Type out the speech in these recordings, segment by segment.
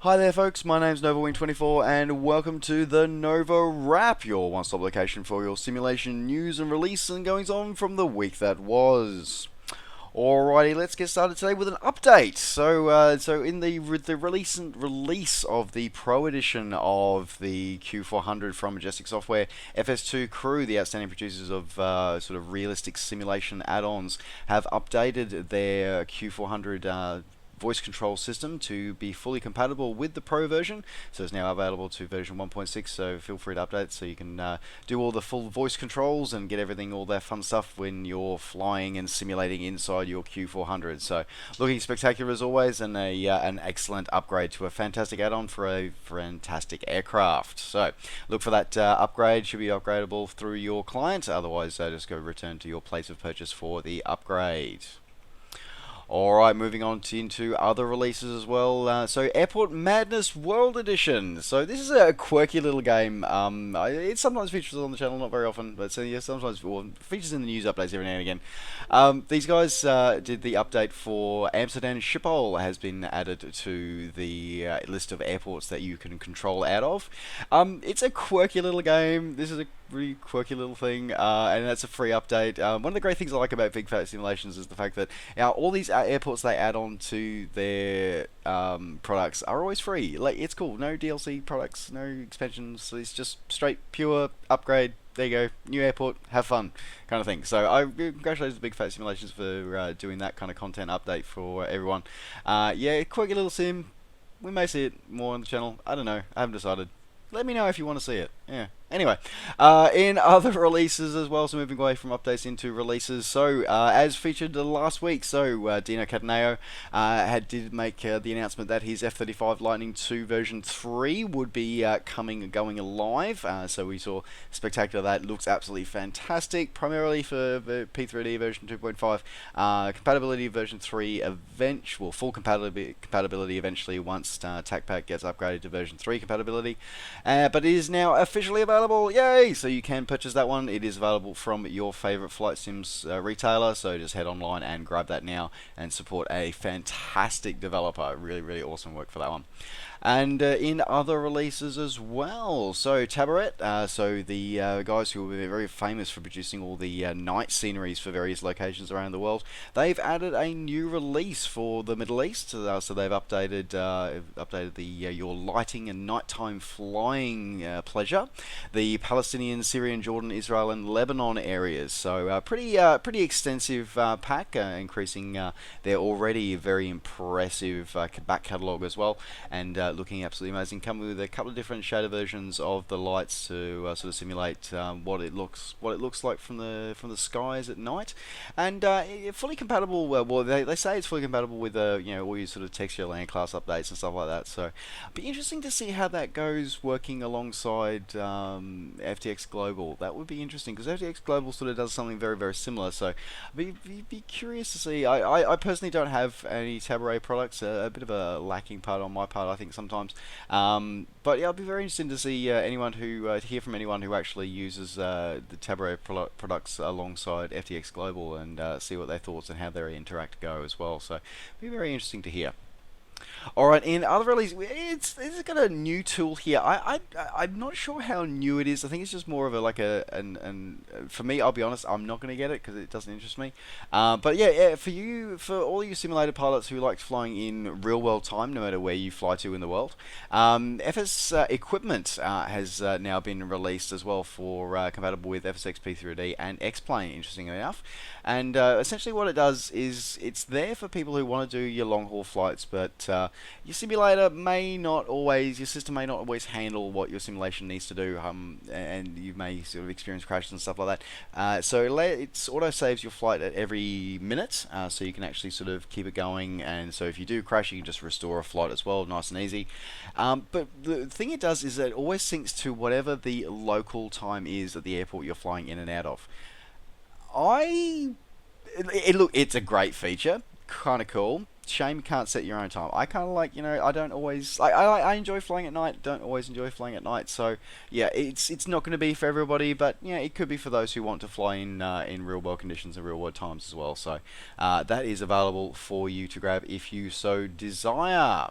Hi there folks, my name's NovaWing24 and welcome to the Nova Wrap, your one-stop location for your simulation news and release and goings on from the week that was. Alrighty, let's get started today with an update. So in the recent release of the Pro Edition of the Q400 from Majestic Software, FS2 Crew, the outstanding producers of sort of realistic simulation add-ons, have updated their Q400 voice control system to be fully compatible with the Pro version. So it's now available to version 1.6, so feel free to update so you can do all the full voice controls and get everything, all that fun stuff when you're flying and simulating inside your Q400. So looking spectacular as always, and an excellent upgrade to a fantastic add-on for a fantastic aircraft. So look for that upgrade. Should be upgradable through your client, otherwise just go return to your place of purchase for the upgrade. Alright, moving on into other releases as well. So Airport Madness World Edition. So this is a quirky little game. It sometimes features on the channel, not very often, but yeah, sometimes features in the news updates every now and again. These guys did the update for Amsterdam Schiphol has been added to the list of airports that you can control out of. It's a quirky little game. This is a really quirky little thing, and that's a free update. One of the great things I like about Big Fat Simulations is the fact that all these airports they add on to their products are always free. Like, it's cool. No DLC products, no expansions. It's just straight, pure upgrade. There you go, new airport, have fun, kind of thing. So I congratulate the Big Fat Simulations for doing that kind of content update for everyone. Yeah, quirky little sim. We may see it more on the channel. I don't know. I haven't decided. Let me know if you want to see it. Yeah. Anyway, in other releases as well, so moving away from updates into releases. So, as featured last week, Dino Cataneo did make the announcement that his F-35 Lightning II version 3 would be going live. So we saw spectacular. That looks absolutely fantastic, primarily for the P3D version 2.5. Compatibility version 3 full compatibility eventually once TACPAC gets upgraded to version 3 compatibility. But it is now officially available. Yay! So you can purchase that one. It is available from your favorite flight sims retailer. So just head online and grab that now and support a fantastic developer. Really, really awesome work for that one. And in other releases as well, so Tabaret, so the guys who are very famous for producing all the night sceneries for various locations around the world, they've added a new release for the Middle East. So they've updated the your lighting and nighttime flying pleasure, the Palestinian, Syrian, Jordan, Israel, and Lebanon areas. So pretty extensive pack, increasing their already very impressive back catalogue as well, and looking absolutely amazing. Coming with a couple of different shader versions of the lights to sort of simulate what it looks like from the skies at night, and fully compatible. Well, they say it's fully compatible with all your sort of texture land class updates and stuff like that. So, it'll be interesting to see how that goes working alongside FTX Global. That would be interesting because FTX Global sort of does something very, very similar. So, I'd be curious to see. I personally don't have any Tabaret products. A bit of a lacking part on my part, I think, sometimes. But yeah, I'll be very interested to see hear from anyone who actually uses the Tabaret products alongside FTX Global and see what their thoughts and how their interact go as well. So, it'll be very interesting to hear. Alright, in other release, it's got a new tool here. I'm not sure how new it is. I think it's just more of for me, I'll be honest, I'm not going to get it because it doesn't interest me. But yeah, for all you simulator pilots who like flying in real world time, no matter where you fly to in the world, FS Equipment has now been released as well for compatible with FSX P3D and X-Plane, interestingly enough. And essentially what it does is it's there for people who want to do your long haul flights, but your simulator your system may not always handle what your simulation needs to do, and you may sort of experience crashes and stuff like that. So it auto saves your flight at every minute, so you can actually sort of keep it going. And so if you do crash, you can just restore a flight as well, nice and easy. But the thing it does is that it always syncs to whatever the local time is at the airport you're flying in and out of. It's a great feature, kind of cool. Shame you can't set your own time. I kind of like, I don't always, I enjoy flying at night, don't always enjoy flying at night, so yeah, it's not going to be for everybody, but yeah, it could be for those who want to fly in real world conditions and real world times as well, so that is available for you to grab if you so desire.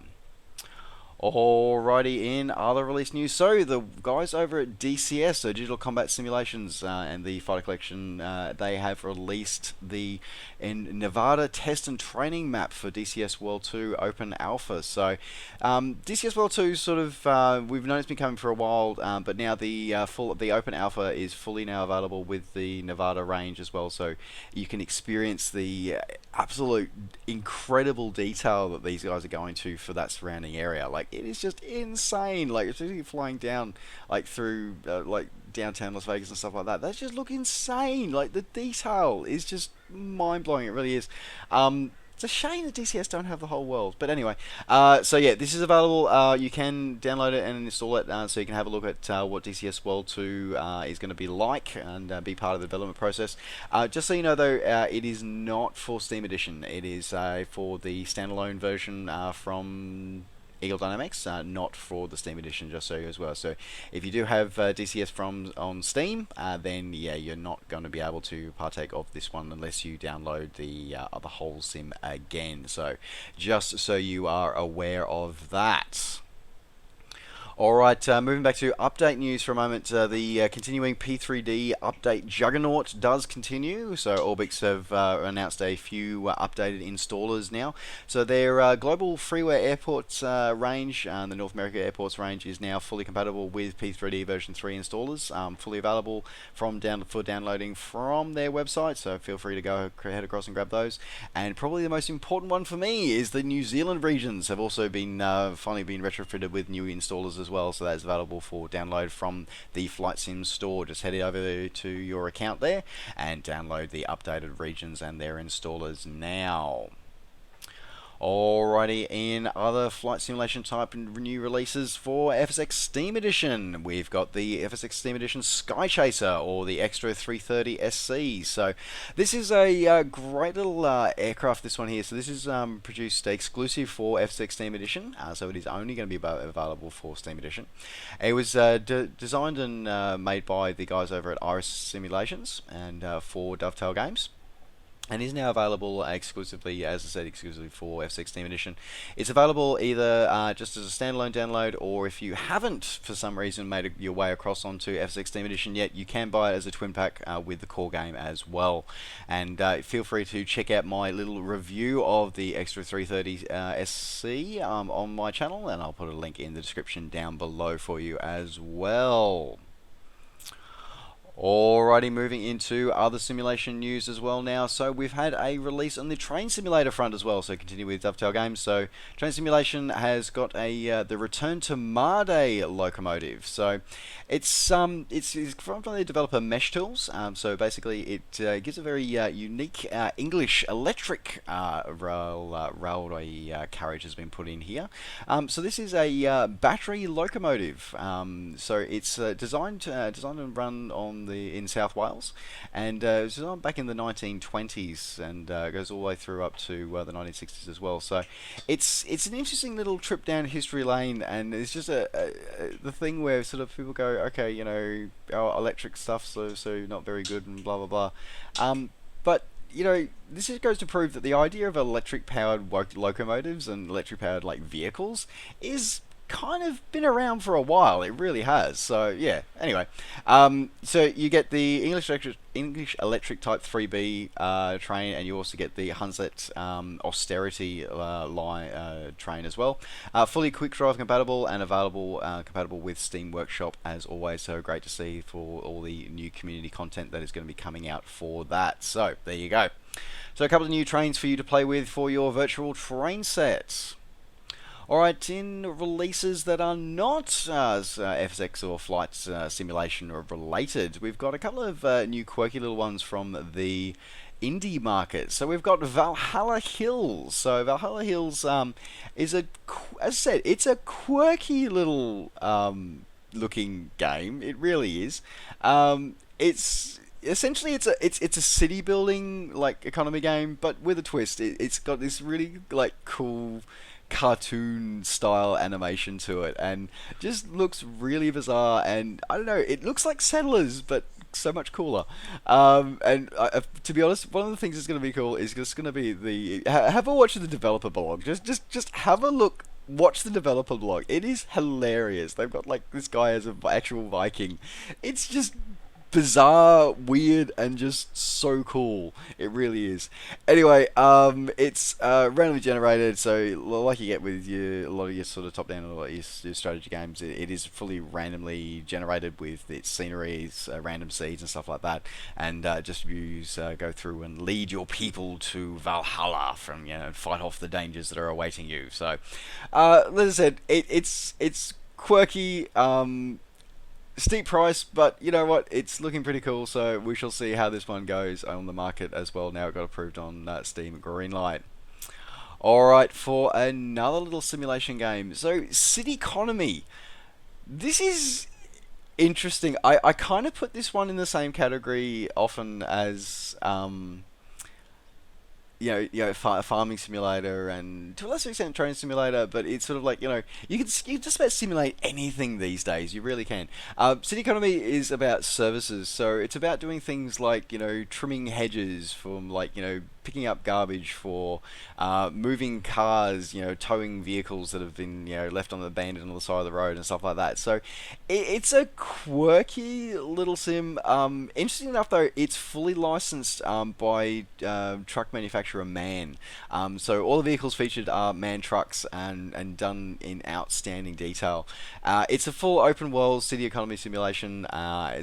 Alrighty, in other release news, so the guys over at DCS, so Digital Combat Simulations, and the Fighter Collection, they have released the in Nevada test and training map for DCS World 2 Open Alpha. So DCS World 2 sort of, we've known it's been coming for a while, but now the Open Alpha is fully now available with the Nevada range as well, so you can experience the absolute incredible detail that these guys are going to for that surrounding area. Like, it is just insane. Like, especially flying down like through like downtown Las Vegas and stuff like that. They just look insane. Like, the detail is just mind blowing. It really is. It's a shame that DCS don't have the whole world. But anyway, so yeah, this is available. You can download it and install it, so you can have a look at what DCS World 2 is going to be like and be part of the development process. Just so you know, though, it is not for Steam Edition. It is for the standalone version from Eagle Dynamics, not for the Steam Edition, just so you as well. So if you do have DCS from on Steam, then yeah, you're not going to be able to partake of this one unless you download the whole sim again. So just so you are aware of that. Alright, moving back to update news for a moment. The continuing P3D update juggernaut does continue. So Orbix have announced a few updated installers now. So their global freeware airports range, the North America airports range, is now fully compatible with P3D version 3 installers, fully available for downloading from their website. So feel free to go head across and grab those. And probably the most important one for me is the New Zealand regions have also been finally been retrofitted with new installers as well, so that is available for download from the Flight Sim store. Just head over to your account there and download the updated regions and their installers now. Alrighty, in other flight simulation type new releases for FSX Steam Edition, we've got the FSX Steam Edition Sky Chaser, or the Extra 330 SC. So this is a great little aircraft, this one here. So this is produced exclusive for FSX Steam Edition, so it is only going to be available for Steam Edition. It was designed and made by the guys over at Iris Simulations and for Dovetail Games, and is now available exclusively, as I said, exclusively for FSX Steam Edition. It's available either just as a standalone download, or if you haven't, for some reason, made your way across onto FSX Steam Edition yet, you can buy it as a twin pack with the core game as well. And feel free to check out my little review of the Extra 330 SC on my channel, and I'll put a link in the description down below for you as well. Alrighty, moving into other simulation news as well now. So we've had a release on the train simulator front as well. So continue with Dovetail Games. So train simulation has got a the Return to Marday locomotive. So it's from the developer Mesh Tools. So basically it gives a very unique English electric railway carriage has been put in here. So this is a battery locomotive. So it's designed and run on in South Wales, and it was designed back in the 1920s and goes all the way through up to the 1960s as well. So it's an interesting little trip down history lane, and it's just the thing where sort of people go, okay, you know, our electric stuff so not very good and blah blah blah. But you know, this just goes to prove that the idea of electric powered locomotives and electric powered like vehicles is kind of been around for a while. It really has. So yeah, anyway, so you get the English Electric Type 3B train, and you also get the Hunslet Austerity line train as well. Fully quick drive compatible and available compatible with Steam Workshop as always. So great to see for all the new community content that is going to be coming out for that. So there you go. So a couple of new trains for you to play with for your virtual train sets. Alright, in releases that are not FSX or flight simulation or related, we've got a couple of new quirky little ones from the indie market. So we've got Valhalla Hills. So Valhalla Hills is as I said, it's a quirky little looking game. It really is. It's essentially it's a city building like economy game, but with a twist. It's got this really like cool cartoon style animation to it, and just looks really bizarre, and I don't know, it looks like Settlers but so much cooler. And to be honest, one of the things that's going to be cool is just going to be have a watch of the developer blog. Just have a look watch the developer blog. It is hilarious. They've got like this guy as an actual Viking. It's just bizarre, weird, and just so cool. It really is. Anyway, it's randomly generated, so like you get with a lot of your sort of top-down or your strategy games, it is fully randomly generated with its sceneries, random seeds and stuff like that, and just go through and lead your people to Valhalla from fight off the dangers that are awaiting you. So, as I said, it's quirky. Steep price, but you know what? It's looking pretty cool, so we shall see how this one goes on the market as well. Now it got approved on Steam Greenlight. Alright, for another little simulation game. So, City Economy. This is interesting. I kind of put this one in the same category often as farming simulator and to a lesser extent train simulator, but it's sort of like, you can just about simulate anything these days. You really can. City Economy is about services, so it's about doing things like, trimming hedges from picking up garbage for moving cars, towing vehicles that have been, left on the abandoned on the side of the road and stuff like that. So it's a quirky little sim. Interesting enough though, it's fully licensed by truck manufacturer MAN. So all the vehicles featured are MAN trucks and done in outstanding detail. It's a full open world city economy simulation.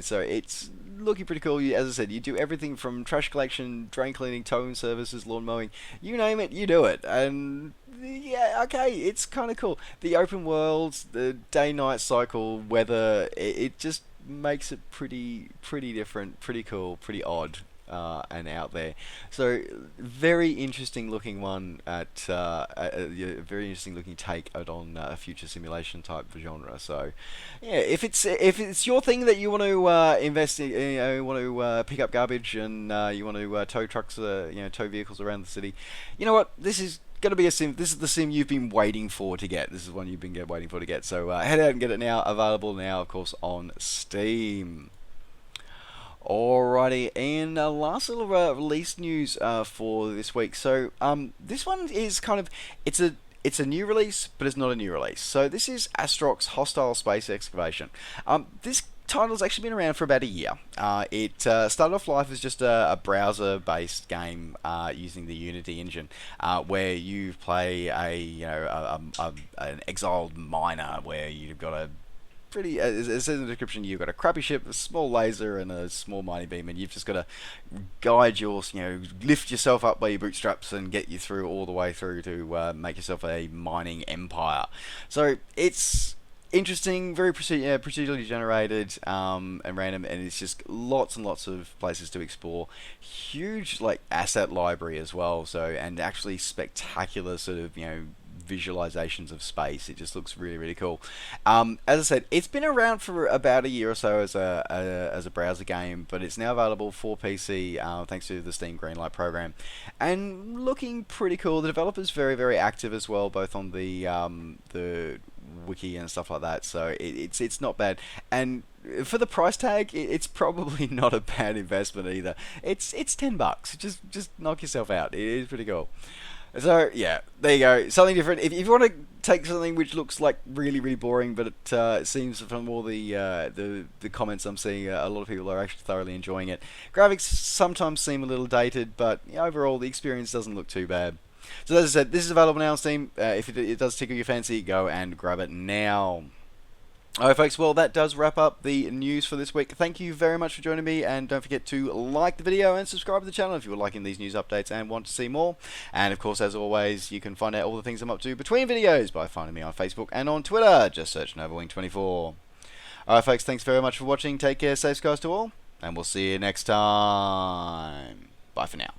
So it's looking pretty cool. As I said, you do everything from trash collection, drain cleaning, towing services, lawn mowing, you name it, you do it. And yeah, okay, it's kind of cool. The open world, the day-night cycle, weather, it just makes it pretty different, pretty cool, pretty odd. And out there, so very interesting looking one at a very interesting looking take on a future simulation type genre. So yeah, if it's your thing that you want to invest in, want to pick up garbage and you want to tow trucks, tow vehicles around the city, you know what, this is going to be a sim. This is the sim you've been waiting for to get. This is one you've been waiting for to get. So head out and get it now. Available now, of course, on Steam. Alrighty, and last little release news for this week. So this one is it's a new release, but it's not a new release. So this is Astrox Hostile Space Excavation. This title's actually been around for about a year. It started off life as just a browser-based game using the Unity engine, where you play an exiled miner where you've got a it says in the description, you've got a crappy ship, a small laser, and a small mining beam, and you've just got to guide lift yourself up by your bootstraps and get you through all the way through to make yourself a mining empire. So it's interesting, very procedurally generated and random, and it's just lots and lots of places to explore. Huge asset library as well, so, and actually spectacular sort of visualizations of space. It just looks really cool. As I said, it's been around for about a year or so as a browser game, but it's now available for PC thanks to the Steam Greenlight program, and looking pretty cool. The developer's very active as well, both on the wiki and stuff like that. So it's not bad, and for the price tag, it's probably not a bad investment either. It's $10. Just knock yourself out. It is pretty cool. So yeah, there you go. Something different. If you want to take something which looks like really boring, but it seems from all the comments I'm seeing, a lot of people are actually thoroughly enjoying it. Graphics sometimes seem a little dated, but overall the experience doesn't look too bad. So as I said, this is available now on Steam. If it does tickle your fancy, go and grab it now. Alright folks, well that does wrap up the news for this week. Thank you very much for joining me, and don't forget to like the video and subscribe to the channel if you were liking these news updates and want to see more. And of course, as always, you can find out all the things I'm up to between videos by finding me on Facebook and on Twitter. Just search NovaWing24. Alright folks, thanks very much for watching. Take care, safe skies to all, and we'll see you next time. Bye for now.